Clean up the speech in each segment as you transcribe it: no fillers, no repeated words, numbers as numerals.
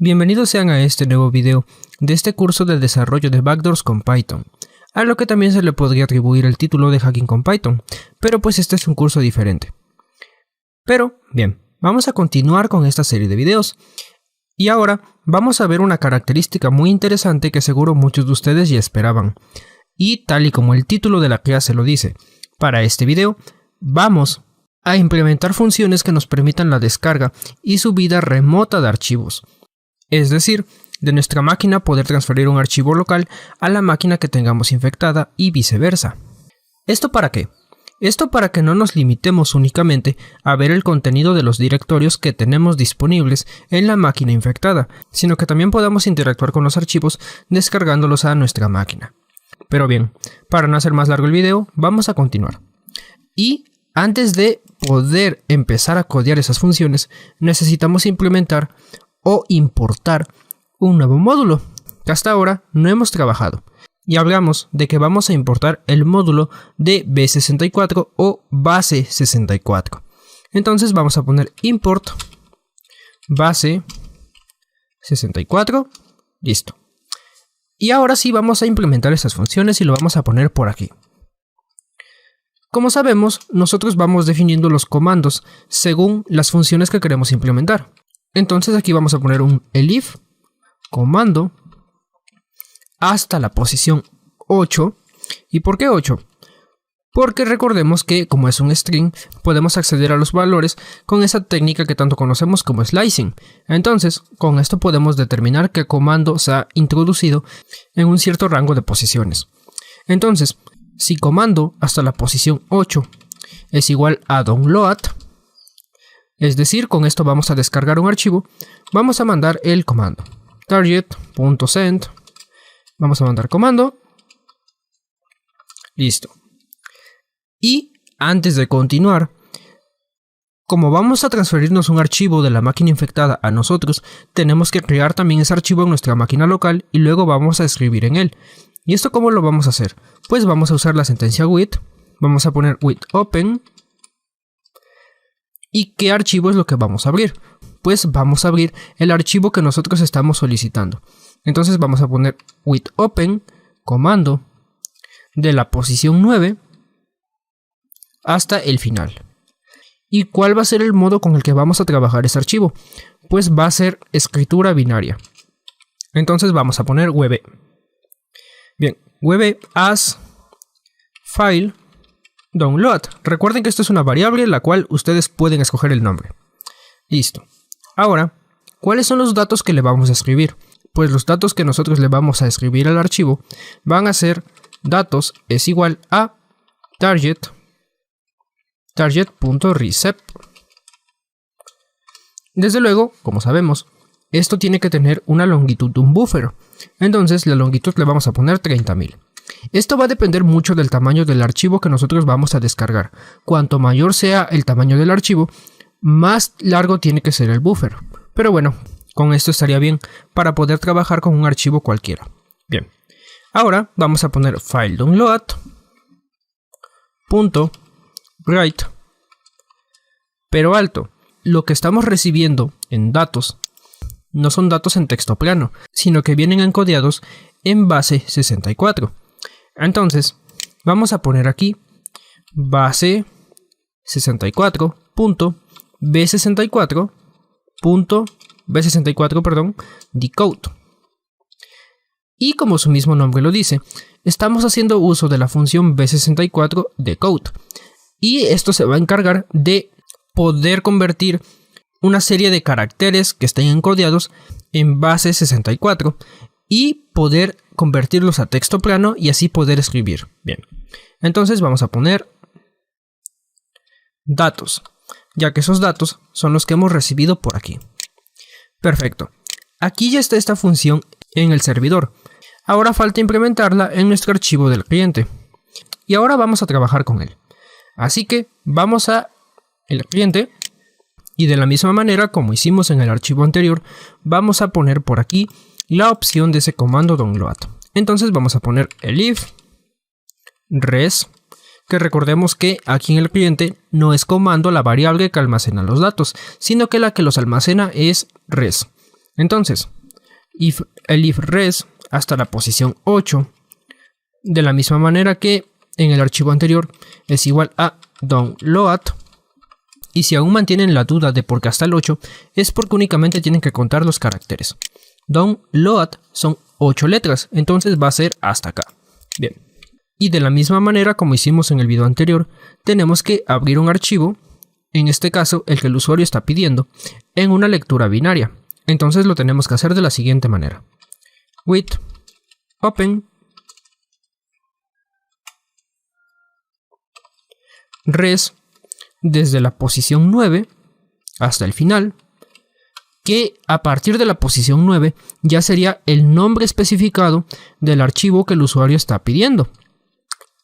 Bienvenidos sean a este nuevo video de este curso de desarrollo de backdoors con Python, a lo que también se le podría atribuir el título de Hacking con Python, pero pues este es un curso diferente. Pero bien, vamos a continuar con esta serie de videos, y ahora vamos a ver una característica muy interesante que seguro muchos de ustedes ya esperaban, y tal y como el título de la clase lo dice, para este video vamos a implementar funciones que nos permitan la descarga y subida remota de archivos. Es decir, de nuestra máquina poder transferir un archivo local a la máquina que tengamos infectada y viceversa. ¿Esto para qué? Esto para que no nos limitemos únicamente a ver el contenido de los directorios que tenemos disponibles en la máquina infectada, sino que también podamos interactuar con los archivos descargándolos a nuestra máquina. Pero bien, para no hacer más largo el video, vamos a continuar. Y antes de poder empezar a codear esas funciones, necesitamos implementar o importar un nuevo módulo que hasta ahora no hemos trabajado, y hablamos de que vamos a importar el módulo de B64 o base 64. Entonces vamos a poner import base 64, listo. Y ahora sí vamos a implementar estas funciones y lo vamos a poner por aquí. Como sabemos, nosotros vamos definiendo los comandos según las funciones que queremos implementar. Entonces aquí vamos a poner un elif comando hasta la posición 8. ¿Y por qué 8? Porque recordemos que como es un string, podemos acceder a los valores con esa técnica que tanto conocemos como slicing. Entonces, con esto podemos determinar qué comando se ha introducido en un cierto rango de posiciones. Entonces, si comando hasta la posición 8 es igual a download, es decir, con esto vamos a descargar un archivo, vamos a mandar el comando target.send, vamos a mandar comando, listo. Y antes de continuar, como vamos a transferirnos un archivo de la máquina infectada a nosotros, tenemos que crear también ese archivo en nuestra máquina local y luego vamos a escribir en él. ¿Y esto cómo lo vamos a hacer? Pues vamos a usar la sentencia with, vamos a poner with open. ¿Y qué archivo es lo que vamos a abrir? Pues vamos a abrir el archivo que nosotros estamos solicitando. Entonces vamos a poner with open comando de la posición 9 hasta el final. ¿Y cuál va a ser el modo con el que vamos a trabajar este archivo? Pues va a ser escritura binaria. Entonces vamos a poner web. Bien, web as file download. Recuerden que esto es una variable la cual ustedes pueden escoger el nombre. Listo. Ahora, ¿cuáles son los datos que le vamos a escribir? Pues los datos que nosotros le vamos a escribir al archivo van a ser datos es igual a target.recep. Desde luego, como sabemos, esto tiene que tener una longitud de un buffer. Entonces la longitud le vamos a poner 30.000. Esto va a depender mucho del tamaño del archivo que nosotros vamos a descargar. Cuanto mayor sea el tamaño del archivo, más largo tiene que ser el buffer. Pero bueno, con esto estaría bien para poder trabajar con un archivo cualquiera. Bien, ahora vamos a poner file download .write, pero alto. Lo que estamos recibiendo en datos no son datos en texto plano, sino que vienen encodeados en base 64. Entonces, vamos a poner aquí base 64.b64, decode. Y como su mismo nombre lo dice, estamos haciendo uso de la función b64 decode. Y esto se va a encargar de poder convertir una serie de caracteres que estén encodeados en base 64 y poder convertirlos a texto plano y así poder escribir. Bien, entonces vamos a poner datos, ya que esos datos son los que hemos recibido por aquí. Perfecto, aquí ya está esta función en el servidor. Ahora falta implementarla en nuestro archivo del cliente. Y ahora vamos a trabajar con él. Así que vamos a el cliente. Y de la misma manera como hicimos en el archivo anterior, vamos a poner por aquí la opción de ese comando download. Entonces vamos a poner elif res, que recordemos que aquí en el cliente no es comando la variable que almacena los datos, sino que la que los almacena es res. Entonces, el if res hasta la posición 8, de la misma manera que en el archivo anterior, es igual a download. Y si aún mantienen la duda de por qué hasta el 8, es porque únicamente tienen que contar los caracteres. Download son 8 letras, entonces va a ser hasta acá. Bien. Y de la misma manera como hicimos en el video anterior, tenemos que abrir un archivo, en este caso el que el usuario está pidiendo, en una lectura binaria. Entonces lo tenemos que hacer de la siguiente manera. With open res desde la posición 9 hasta el final, que a partir de la posición 9 ya sería el nombre especificado del archivo que el usuario está pidiendo.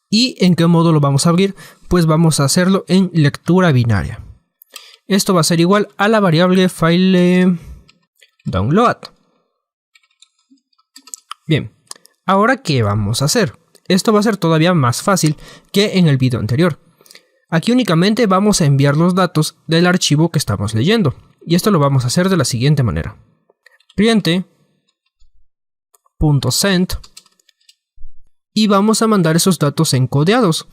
¿Y en qué modo lo vamos a abrir? Pues vamos a hacerlo en lectura binaria. Esto va a ser igual a la variable file download. Bien, ahora ¿qué vamos a hacer? Esto va a ser todavía más fácil que en el video anterior. Aquí únicamente vamos a enviar los datos del archivo que estamos leyendo. Y esto lo vamos a hacer de la siguiente manera. Cliente.send y vamos a mandar esos datos encodeados.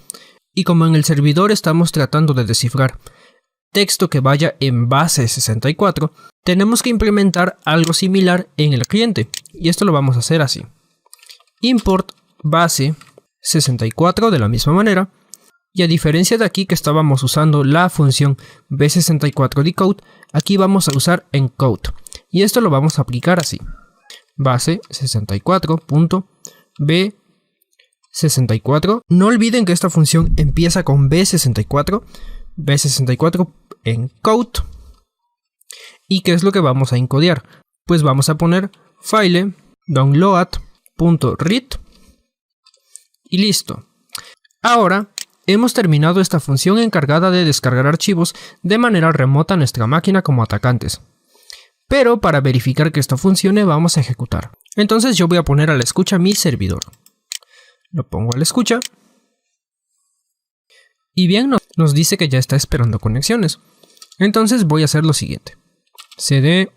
Y como en el servidor estamos tratando de descifrar texto que vaya en base 64, tenemos que implementar algo similar en el cliente. Y esto lo vamos a hacer así. Import base 64 de la misma manera. Y a diferencia de aquí que estábamos usando la función b64decode, aquí vamos a usar encode. Y esto lo vamos a aplicar así. Base 64.b64. No olviden que esta función empieza con b64 encode. ¿Y qué es lo que vamos a encodear? Pues vamos a poner file download.read y listo. Ahora hemos terminado esta función encargada de descargar archivos de manera remota a nuestra máquina como atacantes. Pero para verificar que esto funcione vamos a ejecutar. Entonces yo voy a poner a la escucha mi servidor. Lo pongo a la escucha. Y bien, nos dice que ya está esperando conexiones. Entonces voy a hacer lo siguiente. cd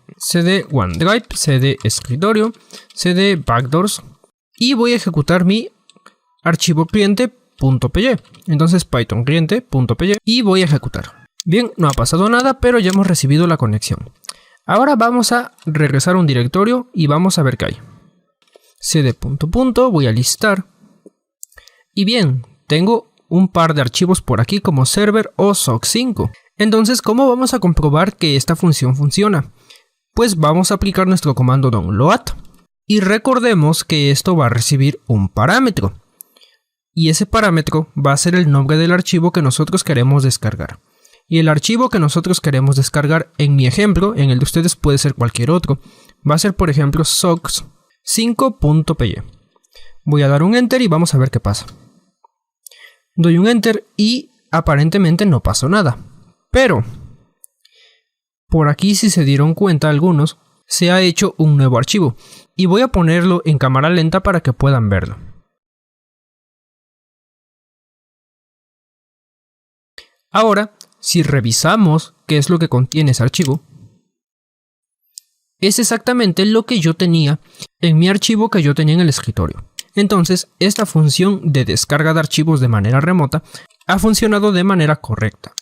OneDrive, cd escritorio, cd backdoors. Y voy a ejecutar mi archivo cliente.py. Entonces Python cliente.py y voy a ejecutar. Bien, no ha pasado nada, pero ya hemos recibido la conexión. Ahora vamos a regresar a un directorio y vamos a ver qué hay. cd ... voy a listar. Y bien, tengo un par de archivos por aquí como server o soc5. Entonces, ¿cómo vamos a comprobar que esta función funciona? Pues vamos a aplicar nuestro comando download. Y recordemos que esto va a recibir un parámetro. Y ese parámetro va a ser el nombre del archivo que nosotros queremos descargar. Y el archivo que nosotros queremos descargar, en mi ejemplo, en el de ustedes puede ser cualquier otro, va a ser por ejemplo soc5.py. Voy a dar un enter y vamos a ver qué pasa. Doy un enter y aparentemente no pasó nada. Pero por aquí, si se dieron cuenta algunos, se ha hecho un nuevo archivo. Y voy a ponerlo en cámara lenta para que puedan verlo. Ahora, si revisamos qué es lo que contiene ese archivo, es exactamente lo que yo tenía en mi archivo que yo tenía en el escritorio. Entonces, esta función de descarga de archivos de manera remota ha funcionado de manera correcta.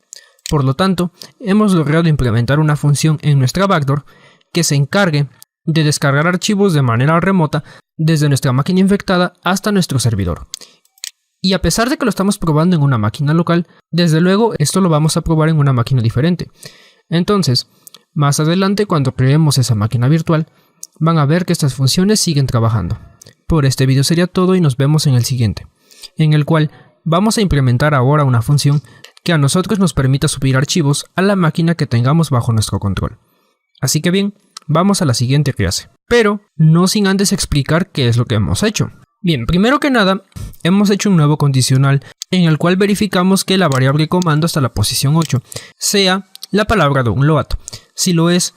Por lo tanto, hemos logrado implementar una función en nuestra backdoor que se encargue de descargar archivos de manera remota desde nuestra máquina infectada hasta nuestro servidor. Y a pesar de que lo estamos probando en una máquina local, desde luego esto lo vamos a probar en una máquina diferente. Entonces, más adelante cuando creemos esa máquina virtual, van a ver que estas funciones siguen trabajando. Por este video sería todo y nos vemos en el siguiente, en el cual vamos a implementar ahora una función que a nosotros nos permita subir archivos a la máquina que tengamos bajo nuestro control. Así que bien, vamos a la siguiente clase, pero no sin antes explicar qué es lo que hemos hecho. Bien, primero que nada, hemos hecho un nuevo condicional en el cual verificamos que la variable comando hasta la posición 8 sea la palabra download. Si lo es,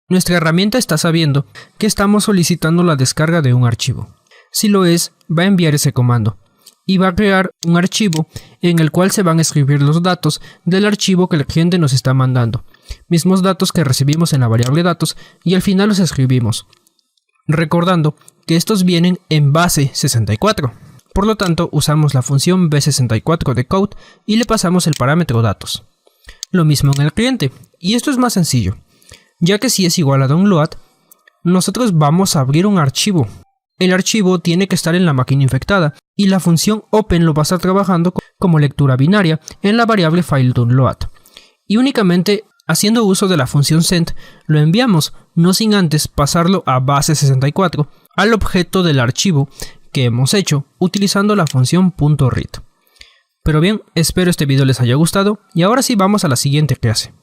nuestra herramienta está sabiendo que estamos solicitando la descarga de un archivo. Si lo es, va a enviar ese comando y va a crear un archivo en el cual se van a escribir los datos del archivo que el cliente nos está mandando. mismos datos que recibimos en la variable datos y al final los escribimos, recordando que estos vienen en base 64. Por lo tanto, usamos la función b64decode y le pasamos el parámetro datos. Lo mismo en el cliente, y esto es más sencillo, ya que si es igual a download, nosotros vamos a abrir un archivo. El archivo tiene que estar en la máquina infectada y la función open lo va a estar trabajando como lectura binaria en la variable fileDownload. Y únicamente haciendo uso de la función send lo enviamos, no sin antes pasarlo a base 64 al objeto del archivo que hemos hecho utilizando la función .read. Pero bien, espero este video les haya gustado y ahora sí vamos a la siguiente clase.